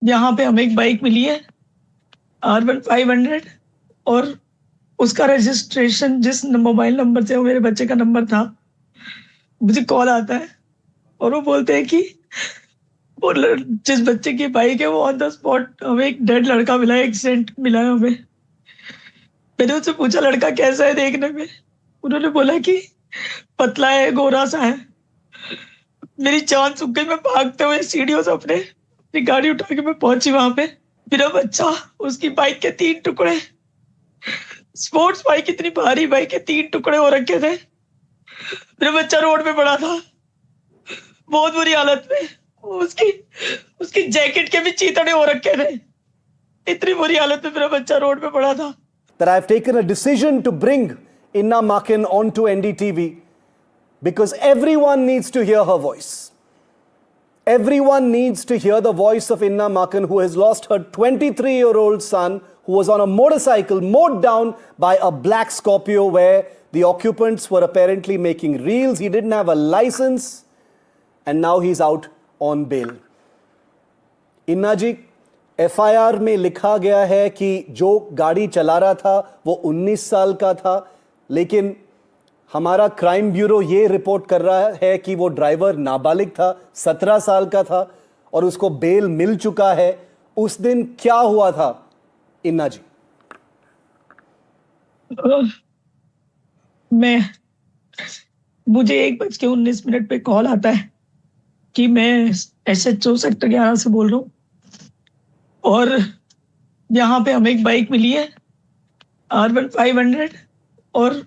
यहाँ पे हमें एक बाइक मिली है R1500 और उसका रजिस्ट्रेशन जिस मोबाइल नंबर से वो मेरे बच्चे का नंबर था, मुझे कॉल आता है और वो बोलते हैं कि वो जिस बच्चे की बाइक है वो ऑन द स्पॉट हमें एक डेड लड़का मिला है, एक्सीडेंट मिला है हमें। मैंने उनसे पूछा लड़का कैसा है देखने में, उन्होंने बोला कि पतला है, गोरा सा है। मेरी जान सूख गई। मैं भागते हुए सीढ़ियों से अपनी गाड़ी उठा के मैं पहुंची वहां पे। मेरा बच्चा, उसकी बाइक के 3 टुकड़े, स्पोर्ट्स बाइक, इतनी भारी बाइक के 3 टुकड़े हो रखे थे। मेरा बच्चा रोड पे पड़ा था बहुत बुरी हालत में। उसकी उसकी जैकेट के भी चीतड़े हो रखे थे। इतनी बुरी हालत में मेरा बच्चा रोड पे पड़ा था। That I've taken a decision to bring Inna Makin onto NDTV because everyone needs to hear her voice. Everyone needs to hear the voice of Inna Makin, who has lost her 23-year-old son, who was on a motorcycle mowed down by a black Scorpio where the occupants were apparently making reels. He didn't have a license and now he's out on bail. Inna ji, FIR में लिखा गया है कि जो गाड़ी चला रहा था वो 19 साल का था, लेकिन हमारा क्राइम ब्यूरो ये रिपोर्ट कर रहा है कि वो ड्राइवर नाबालिग था, 17 साल का था और उसको बेल मिल चुका है। उस दिन क्या हुआ था इन्ना जी? मुझे 1:19 पे कॉल आता है कि मैं SHO सेक्टर 11 से बोल रहा हूँ और यहाँ पे हमें एक बाइक मिली है R1500 और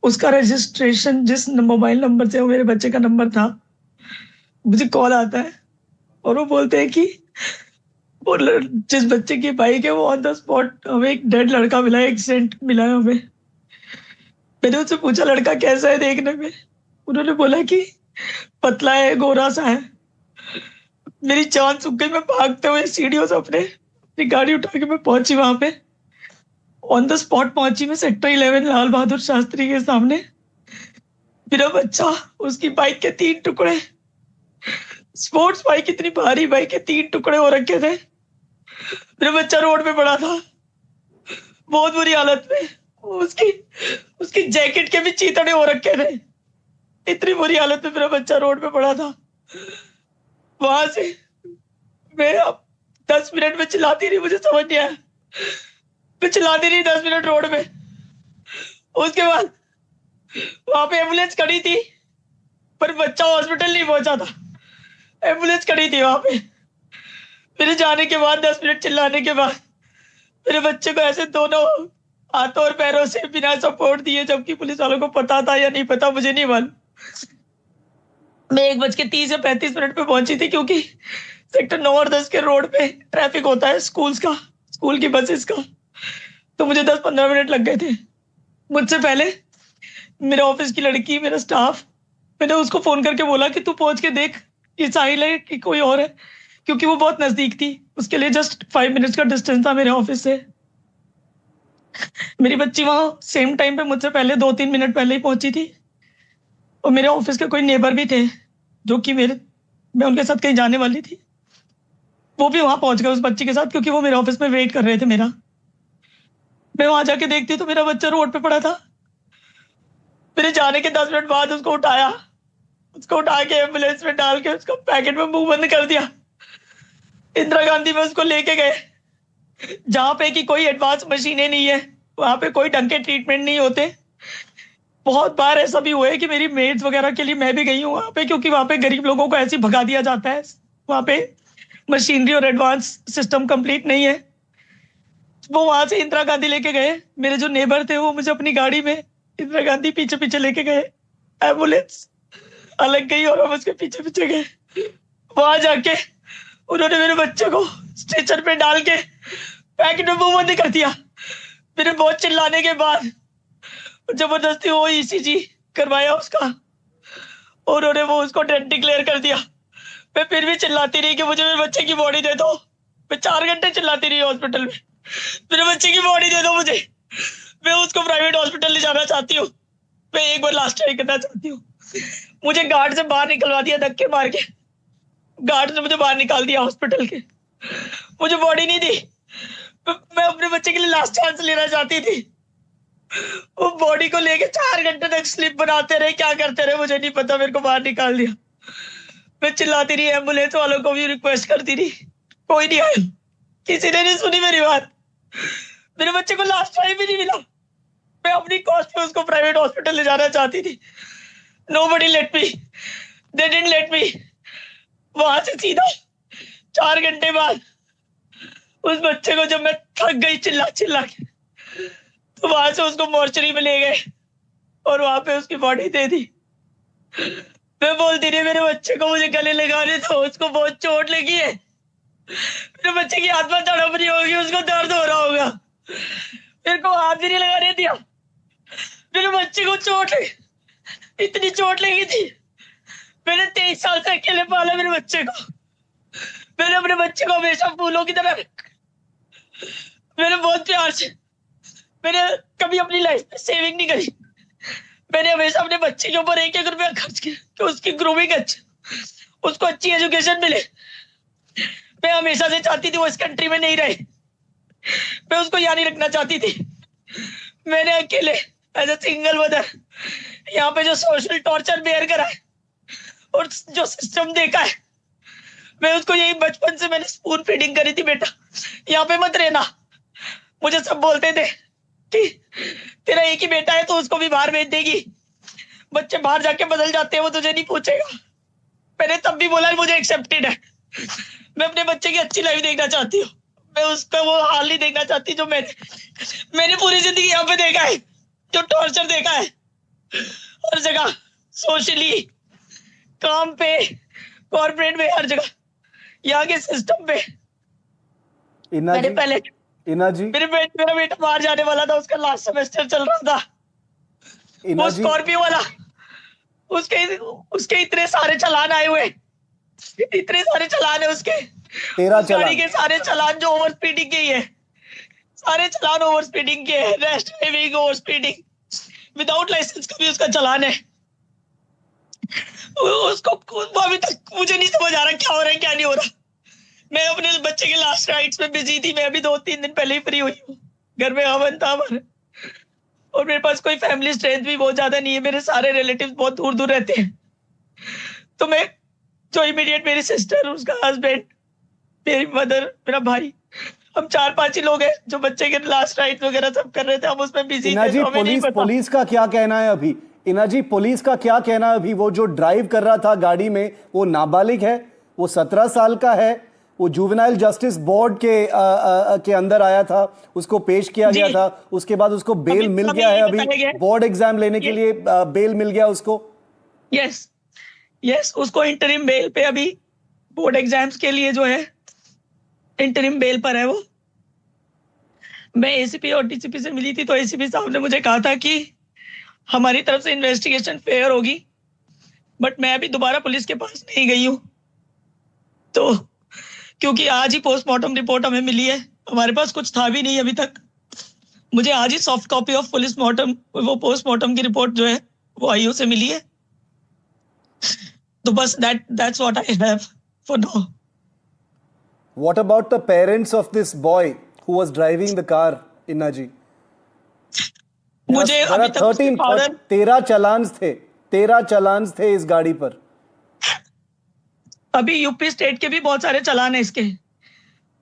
उसका रजिस्ट्रेशन जिस मोबाइल नंबर से वो मेरे बच्चे का नंबर था, मुझे कॉल आता है और वो बोलते हैं कि वो जिस बच्चे की बाइक है वो ऑन द स्पॉट हमें एक डेड लड़का मिला है, एक्सीडेंट मिला है हमें। मैंने उनसे पूछा लड़का कैसा है देखने में, उन्होंने बोला कि पतला है, गोरा सा है। मेरी जान सूख गई। मैं भागते हुए सीढ़ियों से अपनी गाड़ी उठा के मैं पहुंची वहां पे। ऑन द स्पॉट पहुंची मैं सेक्टर 11 लाल बहादुर शास्त्री के सामने। मेरा बच्चा, उसकी बाइक के 3 टुकड़े, स्पोर्ट्स बाइक, इतनी भारी बाइक के 3 टुकड़े हो रखे थे। मेरा बच्चा रोड पे पड़ा था बहुत बुरी हालत में। उसकी जैकेट के भी चीतड़े हो रखे थे। इतनी बुरी हालत में मेरा बच्चा रोड पे पड़ा था। वहां से मैं अब 10 मिनट में चिल्लाती रही, मुझे समझ नहीं आया। मैं चिल्लाती रही 10 मिनट रोड में। उसके बाद वहां पे एम्बुलेंस खड़ी थी पर बच्चा हॉस्पिटल नहीं पहुंचा था। एम्बुलेंस खड़ी थी वहां पे। मेरे जाने के बाद 10 मिनट चिल्लाने के बाद मेरे बच्चे को ऐसे दोनों हाथों और पैरों से बिना सपोर्ट दिए, जबकि पुलिस वालों को पता था या नहीं पता मुझे नहीं मालूम। मैं 1:30 पे पहुंची थी क्योंकि सेक्टर 9 और 10 के रोड पे ट्रैफिक होता है स्कूल की बसेस का। तो मुझे 10-15 मिनट लग गए थे। मुझसे पहले मेरे ऑफिस की लड़की, मेरा स्टाफ, मैंने उसको फोन करके बोला कि तू पहुंच के देख ये साहिल है कि कोई और है, क्योंकि वो बहुत नजदीक थी। उसके लिए जस्ट 5 मिनट्स का डिस्टेंस था मेरे ऑफिस से। मेरी बच्ची वहां सेम टाइम पे मुझसे पहले 2-3 मिनट पहले ही पहुंची थी और मेरे ऑफिस के कोई नेबर भी थे जो कि मैं उनके साथ कहीं जाने वाली थी। वो भी वहां पहुंच गए उस बच्ची के साथ, क्योंकि वो मेरे ऑफिस में वेट कर रहे थे मेरा। मैं वहां जाके देखती तो मेरा बच्चा रोड पे पड़ा था। मेरे जाने के 10 मिनट बाद उसको उठा के एम्बुलेंस में डाल के उसको पैकेट में मुंह बंद कर दिया। इंदिरा गांधी में उसको लेके गए, जहां पे कि कोई एडवांस मशीनें नहीं है, वहां पे कोई ढंग के ट्रीटमेंट नहीं होते। बहुत बार ऐसा भी हुआ है कि मेरी मेड्स वगैरह के लिए मैं भी गई हूँ वहां पे, क्योंकि वहां पे गरीब लोगों को ऐसे भगा दिया जाता है। वहां पे मशीनरी और एडवांस सिस्टम कंप्लीट नहीं है। वो वहां से इंदिरा गांधी लेके गए। मेरे जो नेबर थे वो मुझे अपनी गाड़ी में इंदिरा गांधी पीछे पीछे लेके गए। एम्बुलेंस अलग गई और हम उसके पीछे पीछे गए। वहां जाके उन्होंने मेरे बच्चे को स्ट्रेचर पे डाल के पैकेट में मुंह बंद कर दिया। मेरे बहुत चिल्लाने के बाद जबरदस्ती वो ECG करवाया उसका और उन्होंने वो उसको डेड डिक्लेयर कर दिया। मैं फिर भी चिल्लाती रही कि मुझे मेरे बच्चे की बॉडी दे दो। मैं 4 घंटे चिल्लाती रही हॉस्पिटल में, मेरे बच्चे की बॉडी दे दो मुझे। मैं उसको प्राइवेट हॉस्पिटल ले जाना चाहती हूँ। मैं एक बार लास्ट ट्राई करना चाहती हूँ। मुझे गार्ड से बाहर निकलवा दिया, धक्के मार के गार्ड ने मुझे बाहर निकाल दिया हॉस्पिटल के। मुझे बॉडी नहीं दी। मैं अपने बच्चे के लिए लास्ट चांस लेना चाहती थी। वो बॉडी को लेके 4 घंटे तक स्लिप बनाते रहे, क्या करते रहे मुझे नहीं पता, मेरे को बाहर निकाल दिया। मैं चिल्लाती रही, एम्बुलेंस वालों को भी रिक्वेस्ट करती रही, कोई नहीं आया, किसी ने नहीं सुनी मेरी बात। मेरे बच्चे को लास्ट टाइम भी नहीं मिला। मैं अपनी कॉस्ट पे उसको प्राइवेट हॉस्पिटल ले जाना चाहती थी। Nobody let me, they didn't let me। वहां से सीधा 4 घंटे बाद उस बच्चे को जब मैं थक गई चिल्ला चिल्ला के, तो वहां से उसको मॉर्चरी में ले गए और वहां पे उसकी बॉडी दे दी। मैं बोलती रही मेरे बच्चे को मुझे गले लगाने दो, उसको बहुत चोट लगी है। मेरे बच्चे की हाथ में तड़प रही होगी, उसको दर्द हो रहा होगा, मेरे को हाथ भी नहीं लगाने दिया। मेरे बच्चे को चोट लगी, इतनी चोट लगी थी। मैंने 23 साल से अकेले पाला मेरे बच्चे को। मैंने अपने बच्चे को हमेशा फूलों की तरह रखा। मैंने बहुत प्यार से, मैंने कभी अपनी लाइफ में सेविंग नहीं करी। मैंने हमेशा अपने बच्चे के ऊपर 1-1 रुपया खर्च किया कि उसकी ग्रूमिंग अच्छी, उसको अच्छी एजुकेशन मिले। मैं हमेशा से चाहती थी वो इस कंट्री में नहीं रहे, मैं उसको यहाँ नहीं रखना चाहती थी। मैंने अकेले एज ए सिंगल मदर यहाँ पे जो सोशल टॉर्चर बेयर करा है और जो सिस्टम देखा है, मैं उसको यही बचपन से मैंने स्पून फीडिंग करी थी, बेटा यहाँ पे मत रहना। मुझे सब बोलते थे कि तेरा एक ही बेटा है तो उसको भी बाहर भेज देगी, बच्चे बाहर जाके बदल जाते हैं, वो तुझे नहीं पूछेगा। मैंने तब भी बोला मुझे एक्सेप्टेड है, मैं अपने बच्चे की अच्छी लाइफ देखना चाहती हूँ। मैं उसका वो हाल नहीं देखना चाहती जो मैंने पूरी जिंदगी यहाँ पे देखा है, जो टॉर्चर देखा है हर जगह, सोशली, काम पे, कॉर्पोरेट में, हर जगह, यहाँ के सिस्टम पे। मैंने पहले इना जी, मेरा बेटा बाहर जाने वाला था, उसका लास्ट सेमेस्टर चल रहा था। वो स्कॉर्पियो वाला, उसके इतने सारे चालान आए हुए, इतने सारे चालान है उसके, 13 गाड़ी के सारे चालान जो ओवर स्पीडिंग के ही है, सारे चालान ओवर स्पीडिंग के, rash driving, over speeding, without licence का भी उसका चालान है। उसको अभी तक मुझे नहीं समझ आ रहा क्या हो रहा है क्या नहीं हो रहा। मैं अपने बच्चे के लास्ट राइट्स में बिजी थी। मैं अभी 2-3 दिन पहले ही फ्री हुई हूँ। घर में हवन था हमारे, और मेरे पास कोई फैमिली स्ट्रेंथ भी बहुत ज्यादा नहीं है। मेरे सारे रिलेटिव्स बहुत दूर दूर रहते हैं, तो मैं जो इमीडिएट मेरी सिस्टर, उसका हस्बैंड, मेरी मदर, मेरा भाई, हम 4-5 ही लोग हैं जो बच्चे के लास्ट राइट वगैरह सब कर रहे थे। हम उसमें बिजी थे। जी, पुलिस का क्या कहना है अभी? इना जी, पुलिस का क्या कहना है अभी? वो जो ड्राइव कर रहा था गाड़ी में, वो नाबालिग है, वो 17 साल का है, वो जुवेनाइल जस्टिस बोर्ड के अंदर आया था, उसको पेश किया गया था, उसके बाद उसको बेल मिल गया है। अभी बोर्ड एग्जाम लेने के लिए बेल मिल गया उसको। यस, उसको इंटरिम बेल पे, अभी बोर्ड एग्जाम्स के लिए जो है इंटरिम बेल पर है वो। मैं एसीपी और डीसीपी से मिली थी, तो एसीपी साहब ने मुझे कहा था कि हमारी तरफ से इन्वेस्टिगेशन फेयर होगी, बट मैं अभी दोबारा पुलिस के पास नहीं गई हूँ, तो क्योंकि आज ही पोस्टमार्टम रिपोर्ट हमें मिली है। हमारे पास कुछ था भी नहीं अभी तक। मुझे आज ही soft copy of police mortem, वो पोस्टमार्टम की रिपोर्ट जो है वो आईओ से मिली है। तो बस that's what I have for now. What about the parents of this boy who was driving the car, Inna ji? मुझे अभी तक 13 चालान थे इस गाड़ी पर। अभी यूपी स्टेट के भी बहुत सारे चालान है इसके।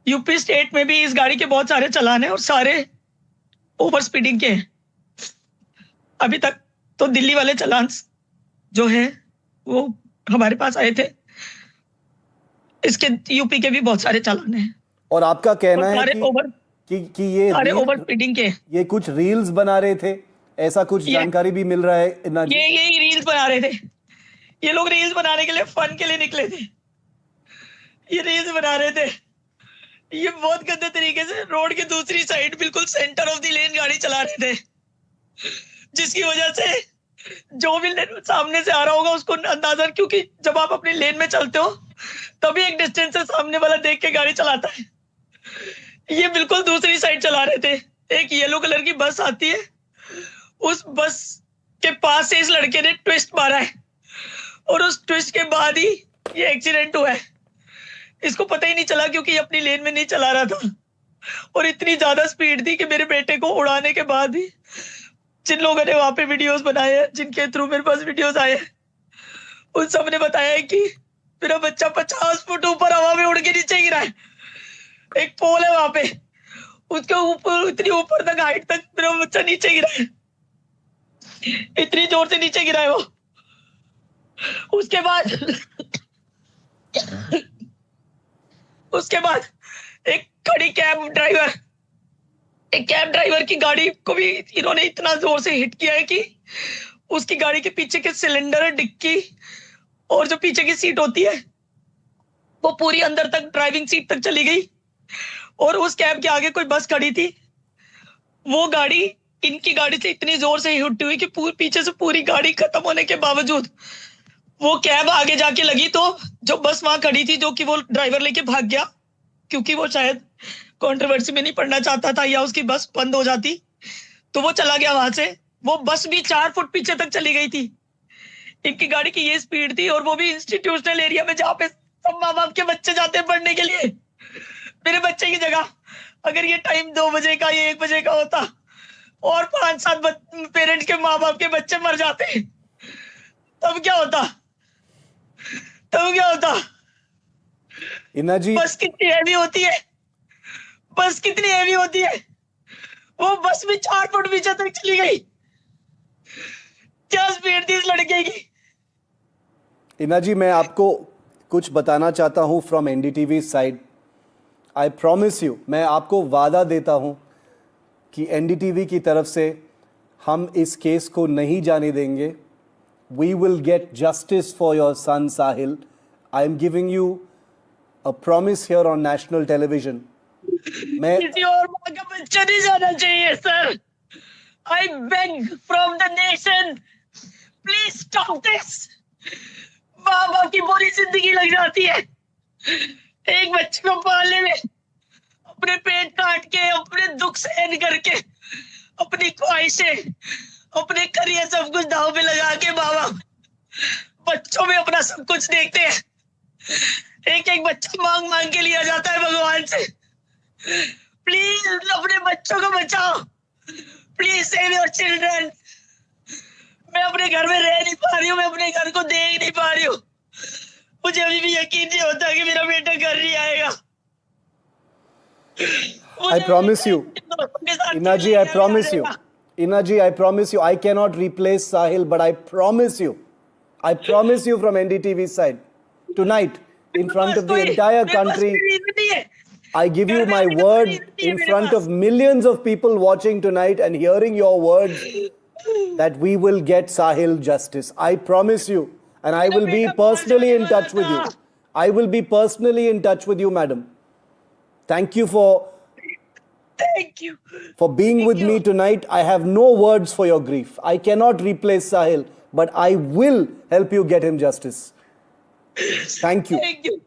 यूपी स्टेट में भी इस गाड़ी के बहुत सारे चालान है और सारे ओवर स्पीडिंग के हैं। अभी तक तो दिल्ली वाले चालान जो है वो हमारे पास आए थे, इसके यूपी के भी बहुत सारे चालान हैं। और आपका कहना है कि ये सारे ओवर स्पीडिंग के, ये कुछ रील्स बना रहे थे, ऐसा कुछ जानकारी भी मिल रहा है? ये रील्स बना रहे थे। ये लोग रील्स बनाने के लिए, फन के लिए निकले थे। ये रील्स बना रहे थे। ये बहुत गंदे तरीके से रोड के दूसरी साइड, बिल्कुल सेंटर ऑफ द लेन गाड़ी चला रहे थे, जिसकी वजह से जो भी सामने से आ रहा होगा उसको अंदाजा, क्योंकि जब आप अपनी लेन में चलते हो तभी एक डिस्टेंस से सामने वाला देख के गाड़ी चलाता है। ये बिल्कुल दूसरी साइड चला रहे थे। एक येलो कलर की बस आती है, उस बस के पास से इस लड़के ने ट्विस्ट मारा है और उस ट्विस्ट के बाद ही ये एक्सीडेंट हुआ है। इसको पता ही नहीं चला क्योंकि ये अपनी लेन में नहीं चला रहा था और इतनी ज्यादा स्पीड थी कि मेरे बेटे को उड़ाने के बाद ही जिन लोगों ने वहां पे वीडियोस बनाए हैं, जिनके थ्रू मेरे पास वीडियोस आए हैं, उन सब ने बताया है कि मेरा बच्चा 50 फुट ऊपर हवा में उड़ के नीचे गिरा है। एक पोल है वहां पे, उसके ऊपर इतनी ऊपर तक हाइट तक मेरा बच्चा नीचे गिरा है, इतनी जोर से नीचे गिरा है वो। उसके बाद एक कैब ड्राइवर की गाड़ी को भी इन्होंने इतना जोर से हिट किया है कि उसकी गाड़ी के पीछे के सिलेंडर, डिक्की और जो पीछे की सीट होती है वो पूरी अंदर तक ड्राइविंग सीट तक चली गई। और उस कैब के आगे कोई बस खड़ी थी, वो गाड़ी इनकी गाड़ी से इतनी जोर से हिट हुई कि पीछे से पूरी गाड़ी खत्म होने के बावजूद वो कैब आगे जाके लगी। तो जो बस वहां खड़ी थी, जो कि वो ड्राइवर लेके भाग गया क्योंकि वो शायद कंट्रोवर्सी में नहीं पड़ना चाहता था या उसकी बस बंद हो जाती, तो वो चला गया वहां से। वो बस भी 4 फुट पीछे तक चली गई थी। इनकी गाड़ी की ये स्पीड थी और वो भी इंस्टीट्यूशनल एरिया में जहाँ पे सब माँ बाप के बच्चे जाते हैं पढ़ने के लिए। मेरे बच्चे की जगह अगर ये टाइम 2 बजे का या 1 बजे का होता और 5-7 पेरेंट्स के माँ बाप के बच्चे मर जाते, तब क्या होता? इना जी, बस कितनी हैवी होती है, वो बस भी 4 फुट पीछे तक चली गई। क्या स्पीड थी इस लड़के की। इना जी, मैं आपको कुछ बताना चाहता हूं from NDTV side. I promise you, मैं आपको वादा देता हूं कि एनडीटीवी की तरफ से हम इस केस को नहीं जाने देंगे। We will get justice for your son Sahil. I am giving you a promise here on national television. मैं किसी और माँ का बच्चा नहीं जाना चाहिए sir. I beg from the nation, please stop this. माँ बाप की पूरी जिंदगी लग जाती है एक बच्चे को पालने में, अपने पेट काट के, अपने दुख सहन करके, अपनी ख्वाहिशें, अपने करियर सब कुछ दांव पे लगा के माँ बाप बच्चों में अपना सब कुछ देखते हैं। एक एक बच्चा मांग मांग के लिया जाता है भगवान से। प्लीज अपने बच्चों को बचाओ, प्लीज सेव योर चिल्ड्रन। मैं अपने घर में रह नहीं पा रही हूँ, मैं अपने घर को देख नहीं पा रही हूँ। मुझे अभी भी यकीन नहीं होता कि मेरा बेटा घर नहीं आएगा। I promise you, Ina ji, I promise you. Ina ji, I promise you, I cannot replace Sahil, but I promise you from NDTV side, tonight, in front of the entire country, I give you my word in front of millions of people watching tonight and hearing your words that we will get Sahil justice. I promise you, and I will be personally in touch with you. I will be personally in touch with you, madam. Thank you for being with me tonight. I have no words for your grief. I cannot replace Sahil, but I will help you get him justice. Thank you. Thank you.